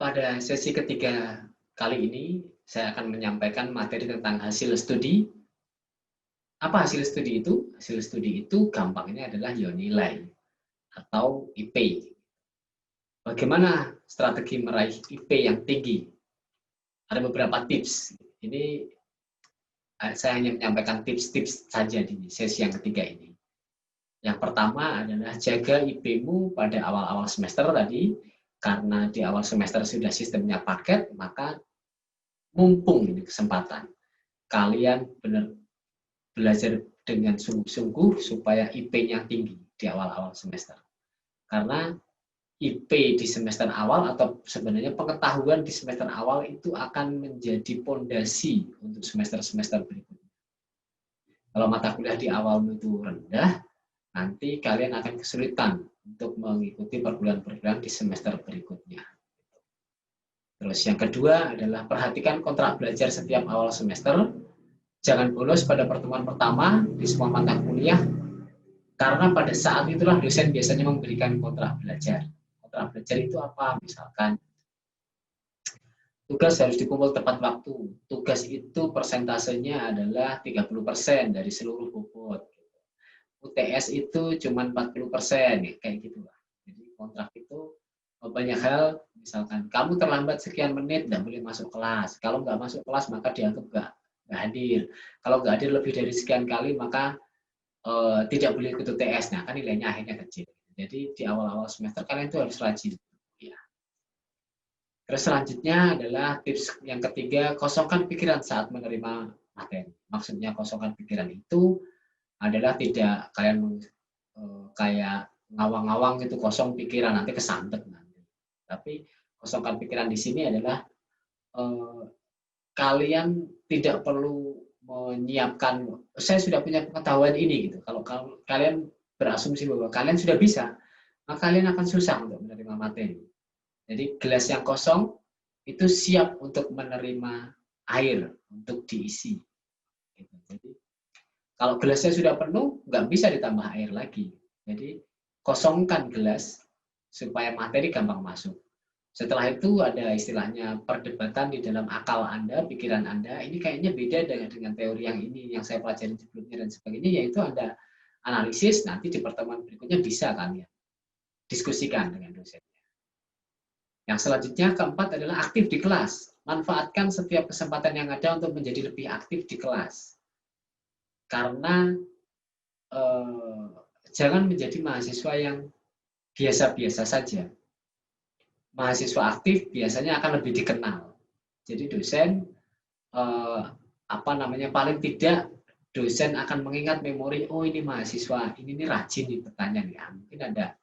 Pada sesi ketiga kali ini, saya akan menyampaikan materi tentang hasil studi. Apa hasil studi itu? Hasil studi itu gampangnya adalah ya nilai atau IP. Bagaimana strategi meraih IP yang tinggi? Ada beberapa tips. Ini saya hanya menyampaikan tips-tips saja di sesi yang ketiga ini. Yang pertama adalah jaga IP-mu pada awal-awal semester tadi, karena di awal semester sudah sistemnya paket, maka mumpung ini kesempatan. Kalian benar belajar dengan sungguh-sungguh supaya IP-nya tinggi di awal-awal semester. Karena IP di semester awal atau sebenarnya pengetahuan di semester awal itu akan menjadi pondasi untuk semester-semester berikutnya. Kalau mata kuliah di awal itu rendah, nanti kalian akan kesulitan untuk mengikuti perguruan-perguruan di semester berikutnya. Terus yang kedua adalah perhatikan kontrak belajar setiap awal semester. Jangan bolos pada pertemuan pertama di semua mata kuliah, karena pada saat itulah dosen biasanya memberikan kontrak belajar. Kontrak belajar itu apa? Misalkan tugas harus dikumpul tepat waktu. Tugas itu persentasenya adalah 30% dari seluruh bobot. UTS itu cuma 40%, kayak gitu lah. Jadi kontrak itu banyak hal, misalkan kamu terlambat sekian menit, nggak boleh masuk kelas. Kalau nggak masuk kelas, maka dianggap nggak hadir. Kalau nggak hadir lebih dari sekian kali, maka tidak boleh ikut UTS. Nah, kan nilainya akhirnya kecil. Jadi di awal-awal semester kalian itu harus rajin. Ya. Terus selanjutnya adalah tips yang ketiga, kosongkan pikiran saat menerima materi. Maksudnya kosongkan pikiran itu adalah tidak kalian kayak ngawang-ngawang itu kosong pikiran, nanti kesantet nanti. Tapi kosongkan pikiran di sini adalah kalian tidak perlu menyiapkan, saya sudah punya pengetahuan ini gitu. Kalau kalian berasumsi bahwa kalian sudah bisa, maka kalian akan susah untuk menerima materi. Jadi gelas yang kosong itu siap untuk menerima air untuk diisi. Jadi kalau gelasnya sudah penuh, nggak bisa ditambah air lagi. Jadi kosongkan gelas supaya materi gampang masuk. Setelah itu ada istilahnya perdebatan di dalam akal Anda, pikiran Anda. Ini kayaknya beda dengan teori yang ini, yang saya pelajari sebelumnya dan sebagainya, yaitu Anda analisis, nanti di pertemuan berikutnya bisa kalian diskusikan dengan dosen. Yang selanjutnya, keempat adalah aktif di kelas. Manfaatkan setiap kesempatan yang ada untuk menjadi lebih aktif di kelas. Karena jangan menjadi mahasiswa yang biasa-biasa saja. Mahasiswa aktif biasanya akan lebih dikenal. Jadi dosen paling tidak dosen akan mengingat memori, oh ini mahasiswa ini rajin di pertanyaan ya. Mungkin ada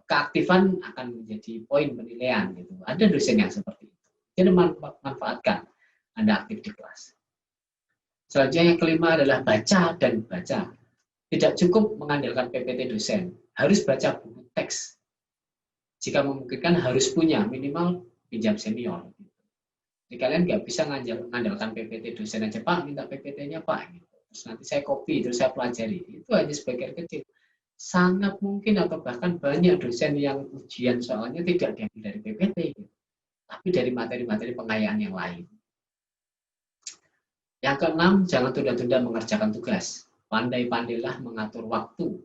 keaktifan akan menjadi poin penilaian gitu. Ada dosen yang seperti itu. Jadi manfaatkan Anda aktif di kelas. Selanjutnya yang kelima adalah baca dan baca. Tidak cukup mengandalkan PPT dosen, harus baca buku teks. Jika memungkinkan harus punya, minimal pinjam senior. Jadi kalian nggak bisa mengandalkan PPT dosen aja, Pak, minta PPT-nya Pak. Terus nanti saya copy, terus saya pelajari. Itu hanya sebagian kecil. Sangat mungkin atau bahkan banyak dosen yang ujian soalnya tidak diambil dari PPT, tapi dari materi-materi pengayaan yang lain. Yang keenam, jangan tunda-tunda mengerjakan tugas. Pandai-pandailah mengatur waktu.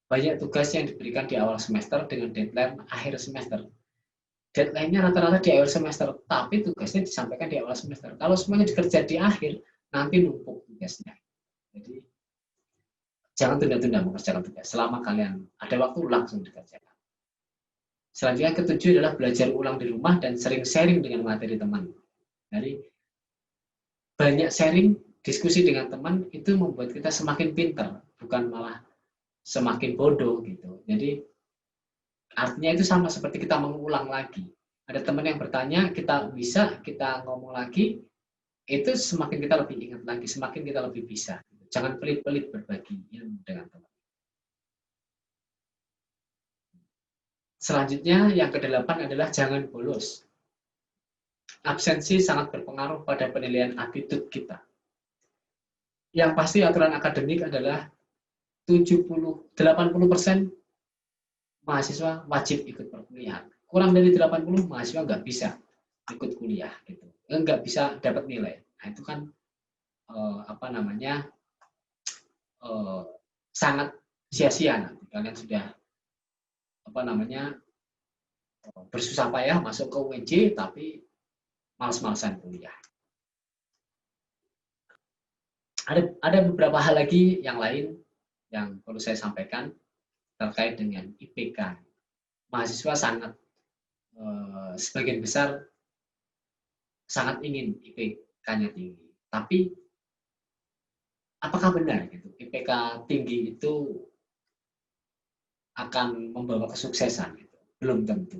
Banyak tugas yang diberikan di awal semester dengan deadline akhir semester. Deadline-nya rata-rata di awal semester, tapi tugasnya disampaikan di awal semester. Kalau semuanya dikerja di akhir, nanti numpuk tugasnya. Jadi, jangan tunda-tunda mengerjakan tugas. Selama kalian ada waktu, langsung dikerjakan. Selanjutnya, ketujuh adalah belajar ulang di rumah dan sering sharing dengan materi teman. Jadi, banyak sharing, diskusi dengan teman, itu membuat kita semakin pintar, bukan malah semakin bodoh gitu. Jadi artinya itu sama seperti kita mengulang lagi. Ada teman yang bertanya, kita ngomong lagi, itu semakin kita lebih ingat lagi, semakin kita lebih bisa. Jangan pelit-pelit berbagi ilmu dengan teman. Selanjutnya yang kedelapan adalah jangan bolos. Absensi sangat berpengaruh pada penilaian attitude kita. Yang pasti aturan akademik adalah 80% mahasiswa wajib ikut kuliah. Kurang dari 80 mahasiswa nggak bisa ikut kuliah gitu. Nggak bisa dapat nilai. Nah, itu kan apa namanya sangat sia-sia nanti kalian sudah apa namanya bersusah payah masuk ke UNJ tapi malas-malasan kuliah. Ada beberapa hal lagi yang lain yang perlu saya sampaikan terkait dengan IPK. Mahasiswa sangat sebagian besar sangat ingin IPK-nya tinggi. Tapi apakah benar gitu IPK tinggi itu akan membawa kesuksesan? Gitu? Belum tentu.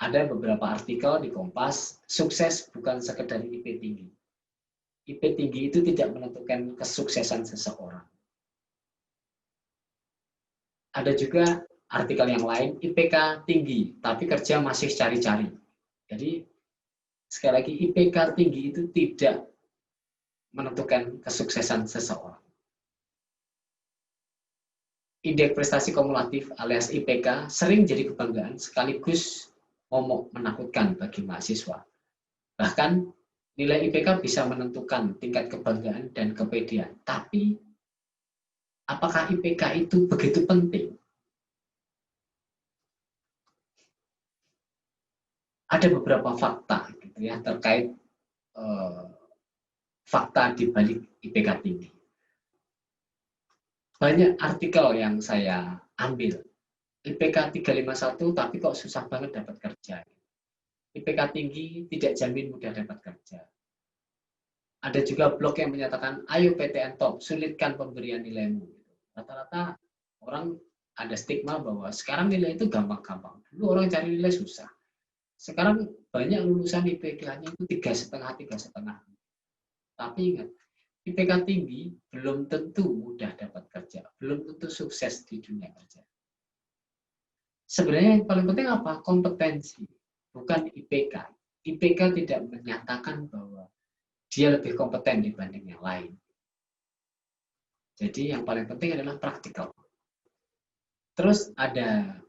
Ada beberapa artikel di Kompas, sukses bukan sekedar IP tinggi. IP tinggi itu tidak menentukan kesuksesan seseorang. Ada juga artikel yang lain, IPK tinggi, tapi kerja masih cari-cari. Jadi, sekali lagi, IPK tinggi itu tidak menentukan kesuksesan seseorang. Indeks prestasi kumulatif alias IPK sering jadi kebanggaan sekaligus momok menakutkan bagi mahasiswa. Bahkan nilai IPK bisa menentukan tingkat kebanggaan dan kepedean. Tapi apakah IPK itu begitu penting? Ada beberapa fakta gitu ya terkait fakta di balik IPK tinggi. Banyak artikel yang saya ambil. IPK 351 tapi kok susah banget dapat kerja. IPK tinggi tidak jamin mudah dapat kerja. Ada juga blog yang menyatakan, ayo PTN top, sulitkan pemberian nilaimu. Rata-rata orang ada stigma bahwa sekarang nilai itu gampang-gampang. Dulu orang cari nilai susah. Sekarang banyak lulusan IPK-nya itu 3,5. Tapi ingat, IPK tinggi belum tentu mudah dapat kerja, belum tentu sukses di dunia kerja. Sebenarnya yang paling penting apa? Kompetensi, bukan IPK. IPK tidak menyatakan bahwa dia lebih kompeten dibanding yang lain. Jadi yang paling penting adalah praktikal. Terus ada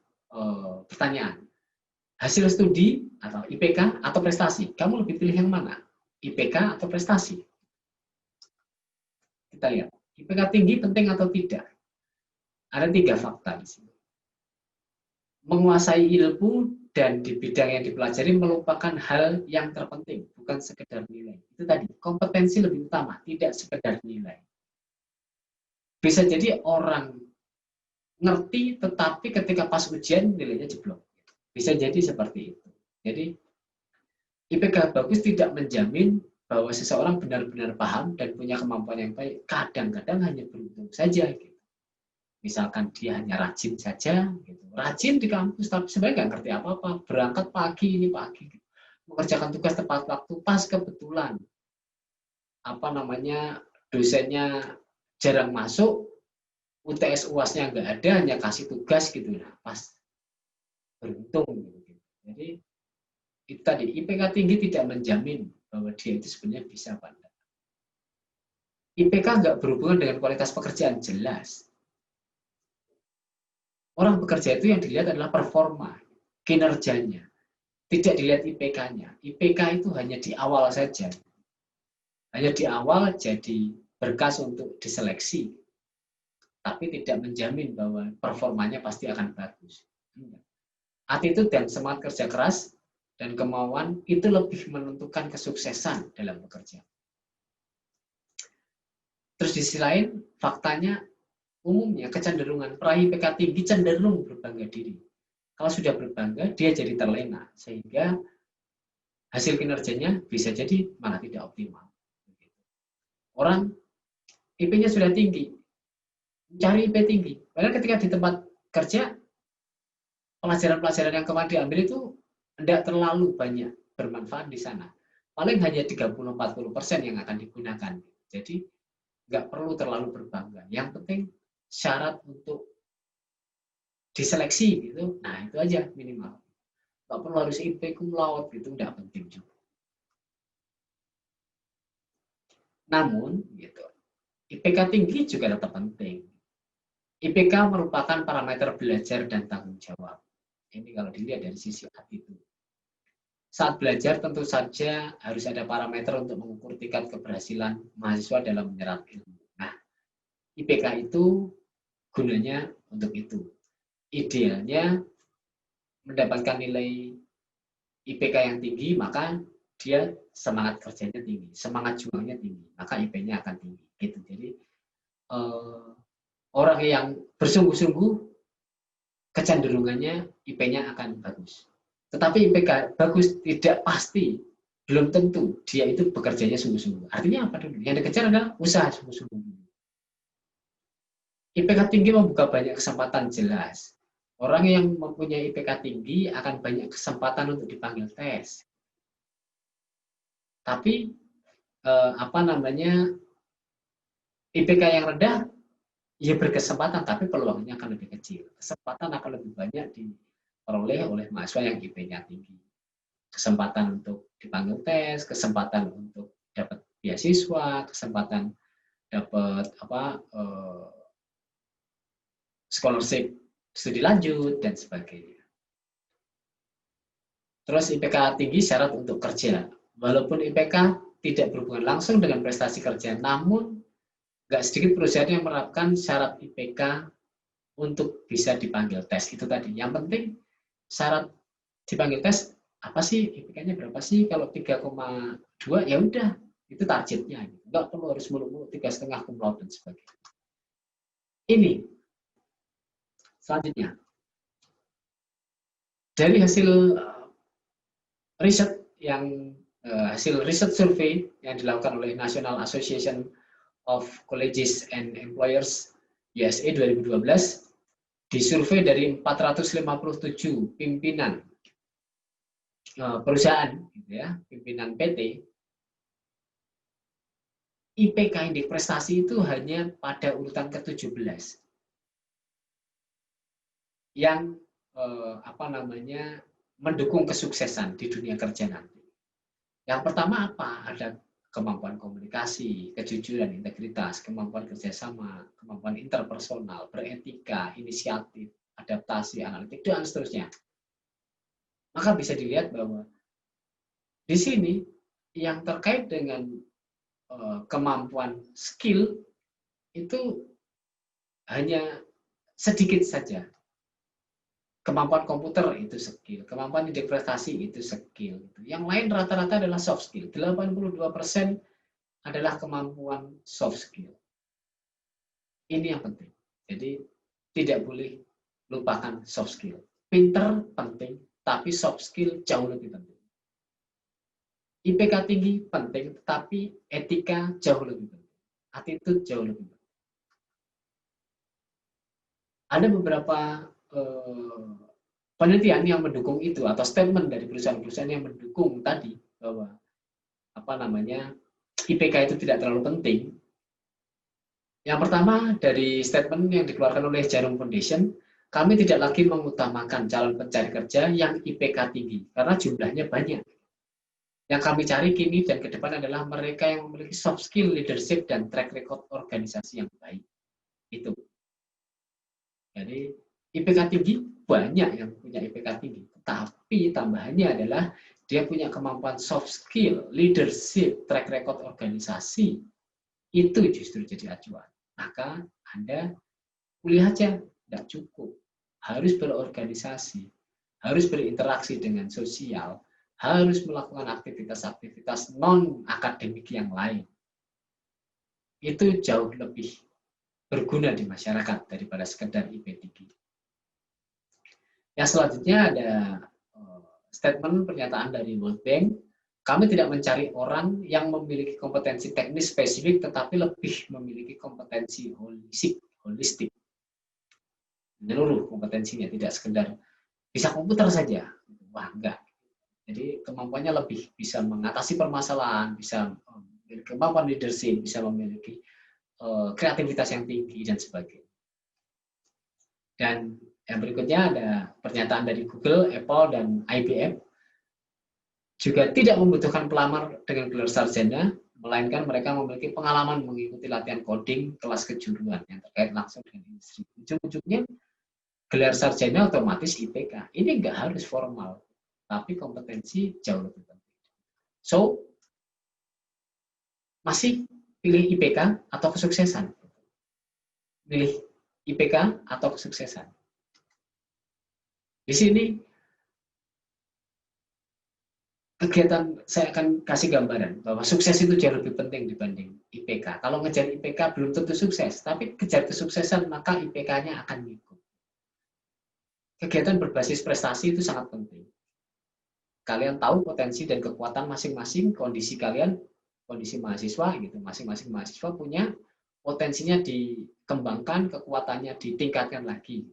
pertanyaan, hasil studi atau IPK atau prestasi? Kamu lebih pilih yang mana? IPK atau prestasi? Kita lihat, IPK tinggi penting atau tidak? Ada 3 fakta di sini. Menguasai ilmu dan di bidang yang dipelajari merupakan hal yang terpenting, bukan sekedar nilai. Itu tadi, kompetensi lebih utama, tidak sekedar nilai. Bisa jadi orang ngerti, tetapi ketika pas ujian nilainya jeblok. Bisa jadi seperti itu. Jadi, IPK bagus tidak menjamin bahwa seseorang benar-benar paham dan punya kemampuan yang baik. Kadang-kadang hanya beruntung saja. Gitu. Misalkan dia hanya rajin saja, gitu. Rajin di kampus, tapi sebenarnya nggak ngerti apa-apa. Berangkat pagi, ini pagi. Gitu. Mengerjakan tugas tepat waktu, pas kebetulan. Apa namanya, dosennya jarang masuk, UTS UAS-nya nggak ada, hanya kasih tugas gitu. Nah, pas beruntung. Gitu. Jadi, itu tadi, IPK tinggi tidak menjamin bahwa dia itu sebenarnya bisa pandai. IPK nggak berhubungan dengan kualitas pekerjaan, jelas. Orang bekerja itu yang dilihat adalah performa, kinerjanya. Tidak dilihat IPK-nya. IPK itu hanya di awal saja. Hanya di awal jadi berkas untuk diseleksi. Tapi tidak menjamin bahwa performanya pasti akan bagus. Attitude dan semangat kerja keras dan kemauan itu lebih menentukan kesuksesan dalam bekerja. Terus di sisi lain, faktanya umumnya kecenderungan peraih IPK tinggi cenderung berbangga diri. Kalau sudah berbangga, dia jadi terlena. Sehingga hasil kinerjanya bisa jadi malah tidak optimal. Orang IP-nya sudah tinggi, cari IP tinggi. Padahal ketika di tempat kerja, pelajaran-pelajaran yang kemarin diambil itu tidak terlalu banyak bermanfaat di sana. Paling hanya 30-40% yang akan digunakan. Jadi nggak perlu terlalu berbangga. Yang penting syarat untuk diseleksi gitu, nah itu aja minimal. Nggak perlu harus IP cum laude gitu, nggak penting juga. Namun, gitu, IPK tinggi juga tetap penting. IPK merupakan parameter belajar dan tanggung jawab. Ini kalau dilihat dari sisi attitude. Saat belajar tentu saja harus ada parameter untuk mengukur tingkat keberhasilan mahasiswa dalam menyerap ilmu. Nah, IPK itu gunanya untuk itu. Idealnya mendapatkan nilai IPK yang tinggi, maka dia semangat kerjanya tinggi, semangat juangnya tinggi, maka IP-nya akan tinggi. Gitu. Jadi orang yang bersungguh-sungguh kecenderungannya IP-nya akan bagus. Tetapi IPK bagus tidak pasti, belum tentu dia itu bekerjanya sungguh-sungguh. Artinya apa dulu? Yang dikejar adalah usaha sungguh-sungguh. IPK tinggi membuka banyak kesempatan, jelas. Orang yang mempunyai IPK tinggi akan banyak kesempatan untuk dipanggil tes. Tapi IPK yang rendah ya berkesempatan, tapi peluangnya akan lebih kecil. Kesempatan akan lebih banyak diperoleh oleh mahasiswa yang IP-nya tinggi. Kesempatan untuk dipanggil tes, kesempatan untuk dapat beasiswa, kesempatan dapat scholarship studi lanjut dan sebagainya. Terus IPK tinggi syarat untuk kerja. Walaupun IPK tidak berhubungan langsung dengan prestasi kerja, namun nggak sedikit perusahaan yang menerapkan syarat IPK untuk bisa dipanggil tes. Itu tadi. Yang penting syarat dipanggil tes, apa sih IPK-nya berapa sih? Kalau 3,2 ya udah, itu targetnya. Nggak perlu harus mulu-mulu 3,5 cum laude dan sebagainya. Ini selanjutnya. Dari hasil riset hasil riset survei yang dilakukan oleh National Association of Colleges and Employers USA 2012, disurvei dari 457 pimpinan perusahaan, gitu ya, pimpinan PT, IPK indeks prestasi itu hanya pada urutan ke-17 yang mendukung kesuksesan di dunia kerja nanti. Yang pertama apa? Ada kemampuan komunikasi, kejujuran, integritas, kemampuan kerjasama, kemampuan interpersonal, beretika, inisiatif, adaptasi, analitik, dan seterusnya. Maka bisa dilihat bahwa di sini yang terkait dengan kemampuan skill itu hanya sedikit saja. Kemampuan komputer itu skill, kemampuan interpretasi itu skill. Yang lain rata-rata adalah soft skill. 82% adalah kemampuan soft skill. Ini yang penting. Jadi tidak boleh lupakan soft skill. Pinter penting, tapi soft skill jauh lebih penting. IPK tinggi penting, tapi etika jauh lebih penting. Attitude jauh lebih penting. Ada beberapa penelitian yang mendukung itu atau statement dari perusahaan-perusahaan yang mendukung tadi bahwa IPK itu tidak terlalu penting. Yang pertama dari statement yang dikeluarkan oleh Jarum Foundation, kami tidak lagi mengutamakan calon pencari kerja yang IPK tinggi karena jumlahnya banyak. Yang kami cari kini dan ke depan adalah mereka yang memiliki soft skill, leadership, dan track record organisasi yang baik. Itu. Jadi IPK tinggi banyak yang punya IPK tinggi, tapi tambahannya adalah dia punya kemampuan soft skill, leadership, track record organisasi. Itu justru jadi acuan. Maka Anda kuliah aja tidak cukup, harus berorganisasi, harus berinteraksi dengan sosial, harus melakukan aktivitas-aktivitas non-akademik yang lain. Itu jauh lebih berguna di masyarakat daripada sekedar IP tinggi. Yang selanjutnya ada statement pernyataan dari World Bank. Kami tidak mencari orang yang memiliki kompetensi teknis spesifik, tetapi lebih memiliki kompetensi holistik. Menyeluruh kompetensinya, tidak sekedar bisa komputer saja. Wah, enggak. Jadi kemampuannya lebih bisa mengatasi permasalahan, bisa memiliki kemampuan leadership, bisa memiliki kreativitas yang tinggi dan sebagainya. Dan yang berikutnya ada pernyataan dari Google, Apple, dan IBM juga tidak membutuhkan pelamar dengan gelar sarjana, melainkan mereka memiliki pengalaman mengikuti latihan coding kelas kejuruan yang terkait langsung dengan industri. Ujung-ujungnya gelar sarjana otomatis IPK. Ini nggak harus formal, tapi kompetensi jauh lebih penting. So, masih pilih IPK atau kesuksesan? Pilih IPK atau kesuksesan? Di sini kegiatan saya akan kasih gambaran bahwa sukses itu jauh lebih penting dibanding IPK. Kalau ngejar IPK belum tentu sukses, tapi kejar kesuksesan maka IPK-nya akan ngikut. Kegiatan berbasis prestasi itu sangat penting. Kalian tahu potensi dan kekuatan masing-masing, kondisi kalian, kondisi mahasiswa gitu. Masing-masing mahasiswa punya potensinya dikembangkan, kekuatannya ditingkatkan lagi.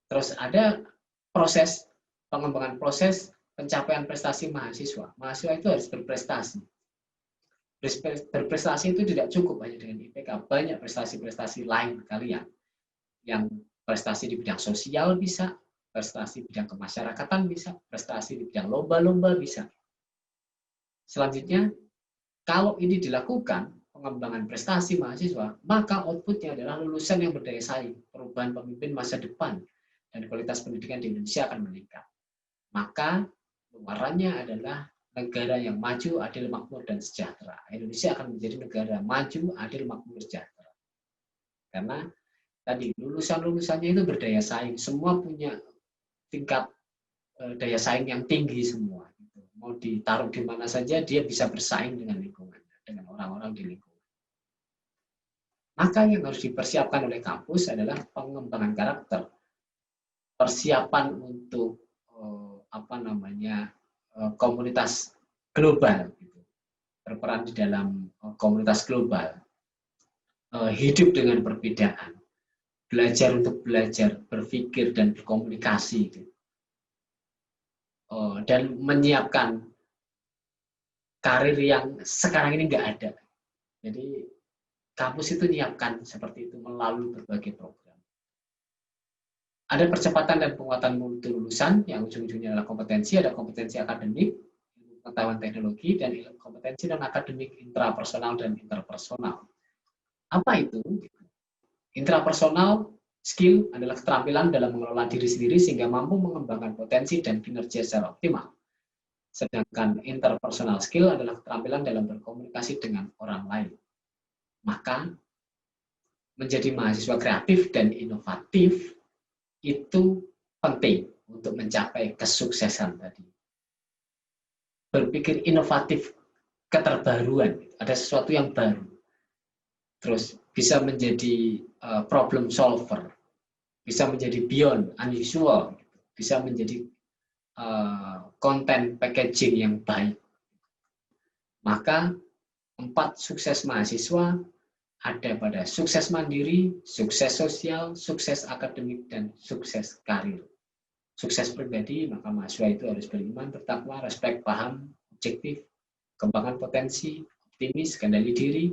Terus ada proses pengembangan proses pencapaian prestasi mahasiswa. Mahasiswa itu harus berprestasi. Berprestasi itu tidak cukup hanya dengan IPK. Banyak prestasi-prestasi lain kalian. Yang prestasi di bidang sosial bisa, prestasi bidang kemasyarakatan bisa, prestasi di bidang lomba-lomba bisa. Selanjutnya, kalau ini dilakukan, pengembangan prestasi mahasiswa, maka outputnya adalah lulusan yang berdaya saing, perubahan pemimpin masa depan, dan kualitas pendidikan di Indonesia akan meningkat. Maka, luarannya adalah negara yang maju, adil, makmur, dan sejahtera. Indonesia akan menjadi negara maju, adil, makmur, sejahtera. Karena tadi lulusan-lulusannya itu berdaya saing, semua punya tingkat daya saing yang tinggi semua. Mau ditaruh di mana saja dia bisa bersaing dengan lingkungan, dengan orang-orang di lingkungan. Maka yang harus dipersiapkan oleh kampus adalah pengembangan karakter, persiapan untuk komunitas global, berperan di dalam komunitas global, hidup dengan perbedaan, belajar untuk belajar, berpikir dan berkomunikasi, dan menyiapkan karir yang sekarang ini nggak ada. Jadi kampus itu menyiapkan seperti itu melalui berbagai program. Ada percepatan dan penguatan mutu lulusan yang ujung-ujungnya adalah kompetensi, ada kompetensi akademik, pengetahuan teknologi, dan kompetensi non akademik intrapersonal dan interpersonal. Apa itu? Intrapersonal skill adalah keterampilan dalam mengelola diri sendiri sehingga mampu mengembangkan potensi dan kinerja secara optimal. Sedangkan interpersonal skill adalah keterampilan dalam berkomunikasi dengan orang lain. Maka menjadi mahasiswa kreatif dan inovatif itu penting untuk mencapai kesuksesan tadi. Berpikir inovatif, keterbaruan, ada sesuatu yang baru. Terus bisa menjadi problem solver, bisa menjadi beyond unusual, bisa menjadi content packaging yang baik. Maka 4 sukses mahasiswa ada pada sukses mandiri, sukses sosial, sukses akademik, dan sukses karir. Sukses pribadi, maka mahasiswa itu harus beriman, bertakwa, respek, paham, objektif, kembangan potensi, optimis, kendali diri.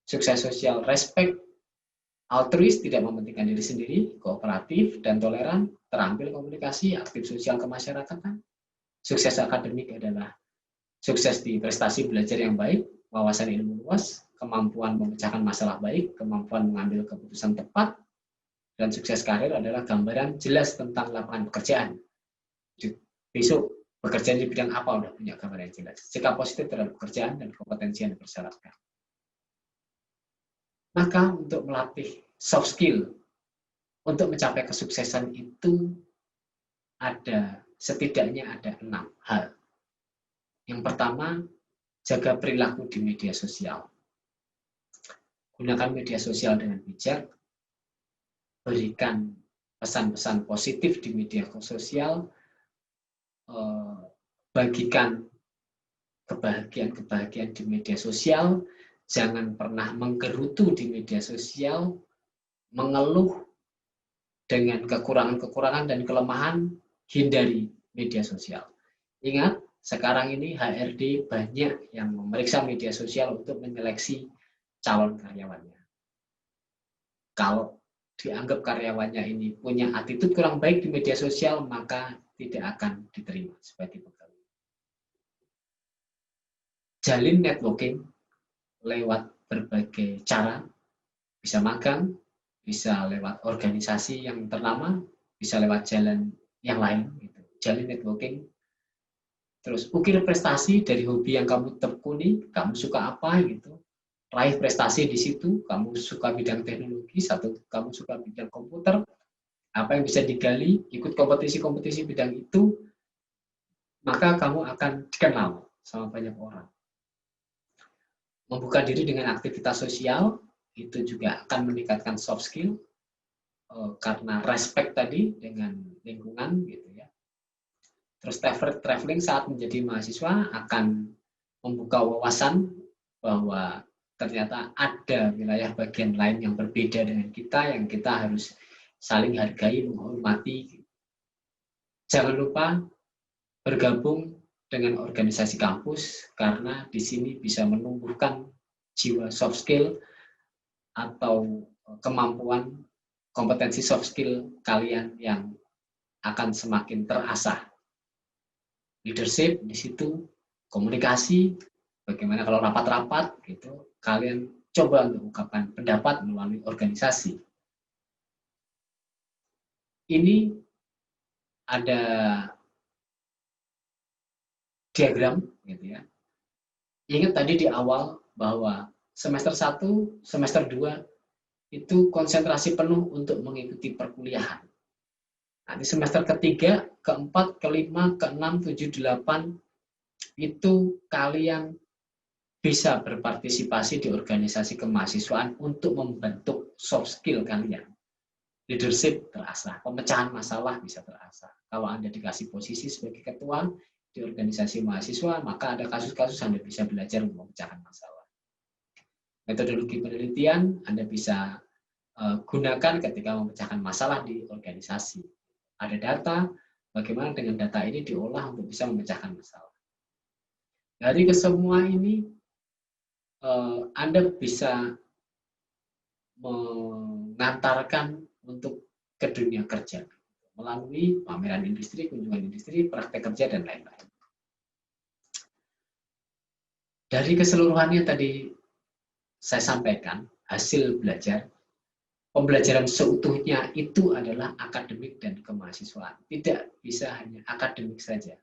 Sukses sosial, respek, altruis, tidak mementingkan diri sendiri, kooperatif dan toleran, terampil komunikasi, aktif sosial kemasyarakatan. Sukses akademik adalah sukses di prestasi belajar yang baik, wawasan ilmu luas, kemampuan memecahkan masalah baik, kemampuan mengambil keputusan tepat, dan sukses karir adalah gambaran jelas tentang lapangan pekerjaan. Besok bekerja di bidang apa udah punya gambaran yang jelas. Sikap positif terhadap pekerjaan dan kompetensi yang dipersyaratkan. Maka untuk melatih soft skill, untuk mencapai kesuksesan itu setidaknya ada 6 hal. Yang pertama, jaga perilaku di media sosial. Gunakan media sosial dengan bijak, berikan pesan-pesan positif di media sosial, bagikan kebahagiaan-kebahagiaan di media sosial, jangan pernah menggerutu di media sosial, mengeluh dengan kekurangan-kekurangan dan kelemahan, hindari media sosial. Ingat, sekarang ini HRD banyak yang memeriksa media sosial untuk menyeleksi calon karyawannya. Kalau dianggap karyawannya ini punya attitude kurang baik di media sosial, maka tidak akan diterima sebagai pegawai. Jalin networking lewat berbagai cara, bisa magang, bisa lewat organisasi yang ternama, bisa lewat jalan yang lain, gitu. Jalin networking. Terus ukir prestasi dari hobi yang kamu tekuni, kamu suka apa gitu. Raih prestasi di situ, kamu suka bidang teknologi, kamu suka bidang komputer, apa yang bisa digali, ikut kompetisi-kompetisi bidang itu, maka kamu akan dikenal sama banyak orang. Membuka diri dengan aktivitas sosial, itu juga akan meningkatkan soft skill, karena respect tadi dengan lingkungan gitu ya. Terus traveling saat menjadi mahasiswa akan membuka wawasan bahwa ternyata ada wilayah bagian lain yang berbeda dengan kita, yang kita harus saling hargai, menghormati. Jangan lupa bergabung dengan organisasi kampus, karena di sini bisa menumbuhkan jiwa soft skill atau kemampuan kompetensi soft skill kalian yang akan semakin terasah. Leadership di situ, komunikasi, bagaimana kalau rapat-rapat gitu, kalian coba untuk mengungkapkan pendapat melalui organisasi. Ini ada diagram gitu ya. Ingat tadi di awal bahwa semester 1, semester 2 itu konsentrasi penuh untuk mengikuti perkuliahan. Nanti semester ketiga, keempat, kelima, keenam, 7, 8 itu kalian bisa berpartisipasi di organisasi kemahasiswaan untuk membentuk soft skill kalian. Leadership terasah, pemecahan masalah bisa terasah. Kalau Anda dikasih posisi sebagai ketua di organisasi mahasiswa, maka ada kasus-kasus Anda bisa belajar memecahkan masalah. Metodologi penelitian Anda bisa gunakan ketika memecahkan masalah di organisasi. Ada data, bagaimana dengan data ini diolah untuk bisa memecahkan masalah. Dari kesemua ini, Anda bisa mengantarkan untuk ke dunia kerja melalui pameran industri, kunjungan industri, praktek kerja, dan lain-lain. Dari keseluruhannya tadi saya sampaikan, hasil belajar, pembelajaran seutuhnya itu adalah akademik dan kemahasiswaan. Tidak bisa hanya akademik saja.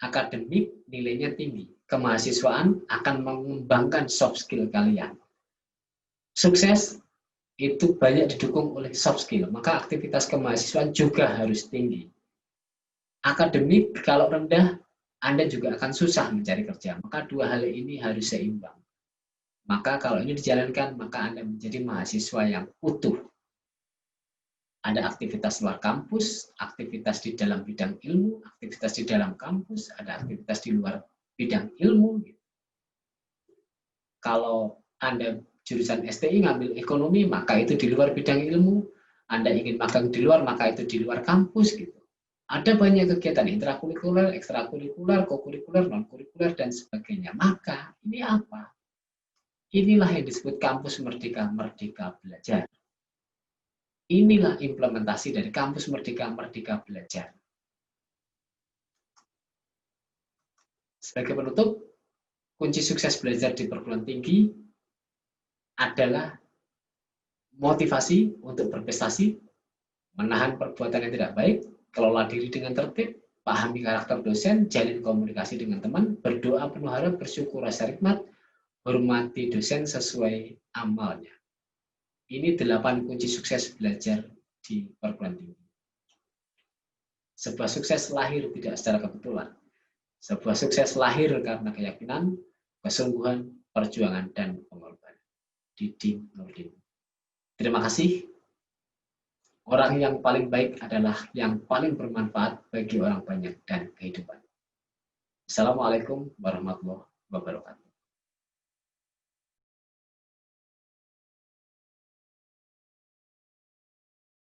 Akademik nilainya tinggi. Kemahasiswaan akan mengembangkan soft skill kalian. Sukses itu banyak didukung oleh soft skill, maka aktivitas kemahasiswaan juga harus tinggi. Akademik kalau rendah, Anda juga akan susah mencari kerja. Maka dua hal ini harus seimbang. Maka kalau ini dijalankan, maka Anda menjadi mahasiswa yang utuh. Ada aktivitas luar kampus, aktivitas di dalam bidang ilmu, aktivitas di dalam kampus, ada aktivitas di luar bidang ilmu. Kalau Anda jurusan STI ngambil ekonomi, maka itu di luar bidang ilmu. Anda ingin magang di luar, maka itu di luar kampus gitu. Ada banyak kegiatan intrakurikuler, ekstrakurikuler, kokurikuler, non-kurikuler, dan sebagainya. Maka ini apa? Inilah yang disebut kampus merdeka, merdeka belajar. Inilah implementasi dari kampus merdeka, merdeka belajar. Sebagai penutup, kunci sukses belajar di perguruan tinggi adalah motivasi untuk berprestasi, menahan perbuatan yang tidak baik, kelola diri dengan tertib, pahami karakter dosen, jalin komunikasi dengan teman, berdoa penuh harap, bersyukur rasa nikmat, hormati dosen sesuai amalnya. Ini 8 kunci sukses belajar di perguruan tinggi. Sebuah sukses lahir tidak secara kebetulan. Sebuah sukses lahir karena keyakinan, kesungguhan, perjuangan, dan pengorbanan. Didi Nurdin. Terima kasih. Orang yang paling baik adalah yang paling bermanfaat bagi orang banyak dan kehidupan. Assalamualaikum warahmatullahi wabarakatuh.